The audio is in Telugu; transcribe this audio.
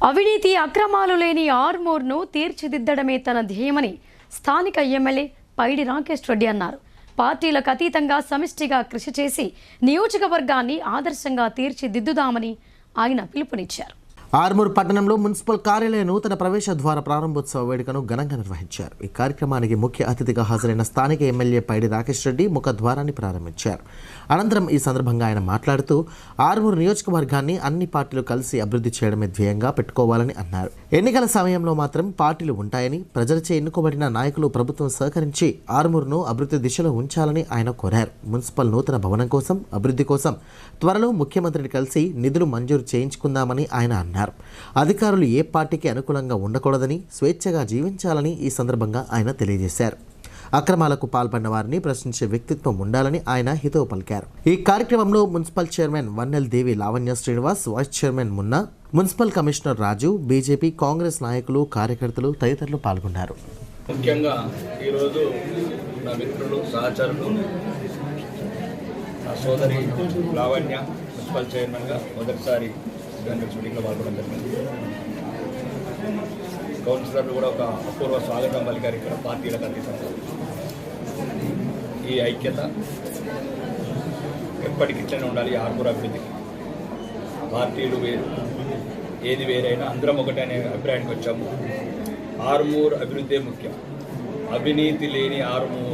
అవినీతి అక్రమాలు లేని ఆర్మూర్ను తీర్చిదిద్దడమే తన ధ్యేయమని స్థానిక ఎమ్మెల్యే పైడి రాకేష్ రెడ్డి అన్నారు. పార్టీలకు అతీతంగా సమిష్టిగా కృషి చేసి నియోజకవర్గాన్ని ఆదర్శంగా తీర్చిదిద్దుదామని ఆయన పిలుపునిచ్చారు. ఆర్మూర్ పట్టణంలో మున్సిపల్ కార్యాలయ నూతన ప్రవేశ ద్వార ప్రారంభోత్సవ వేడుకను ఘనంగా నిర్వహించారు. ఈ కార్యక్రమానికి ముఖ్య అతిథిగా హాజరైన స్థానిక ఎమ్మెల్యే పైడి రాకేష్ రెడ్డి ముఖద్వారాన్ని ప్రారంభించారు. అనంతరం ఈ సందర్భంగా ఆయన మాట్లాడుతూ ఆర్మూర్ నియోజకవర్గాన్ని అన్ని పార్టీలు కలిసి అభివృద్ధి చేయడమే ధ్యేయంగా పెట్టుకోవాలని అన్నారు. ఎన్నికల సమయంలో మాత్రం పార్టీలు ఉంటాయని, ప్రజలచే ఎన్నుకోబడిన నాయకులు ప్రభుత్వం సహకరించి ఆర్మూర్ను అభివృద్ధి దిశలో ఉంచాలని ఆయన కోరారు. మున్సిపల్ నూతన భవనం కోసం, అభివృద్ధి కోసం త్వరలో ముఖ్యమంత్రిని కలిసి నిధులు మంజూరు చేయించుకుందామని ఆయన అన్నారు. అధికారులు ఏ పార్టీకి అనుకూలంగా ఉండకూడదని, స్వేచ్ఛగా జీవించాలని ఈ సందర్భంగా ఆయన తెలియజేశారు. అక్రమాలకు పాల్పడిన వారిని ప్రశ్నించే వ్యక్తిత్వం ఉండాలని ఆయన హితవు పలికారు. ఈ కార్యక్రమంలో municipal chairman Vannel Devi Lavanya Srinivas, vice chairman Munna, municipal commissioner Raju, BJP, Congress నాయకులు, కార్యకర్తలు తదితరులు పాల్గొన్నారు. ముఖ్యంగా ఈరోజు నా మిత్రులు, సహచరులు, నా సోదరి లావణ్య మున్సిపల్ చైర్మన్గా మొదటిసారి మీటింగ్లో పాల్గొనడం జరిగింది. కౌన్సిలర్లు కూడా ఒక అపూర్వ స్వాగతం పలికారు. ఇక్కడ పార్టీలకు అతీతంగా ఈ ఐక్యత ఎప్పటికిట్లనే ఉండాలి. ఆర్మూర్ అభివృద్ధికి పార్టీలు వేరు, ఏది వేరైనా అందరం ఒకటే అనే అభిప్రాయానికి వచ్చాము. ఆర్మూర్ అభివృద్ధి ముఖ్యం. అవినీతి లేని ఆర్మూర్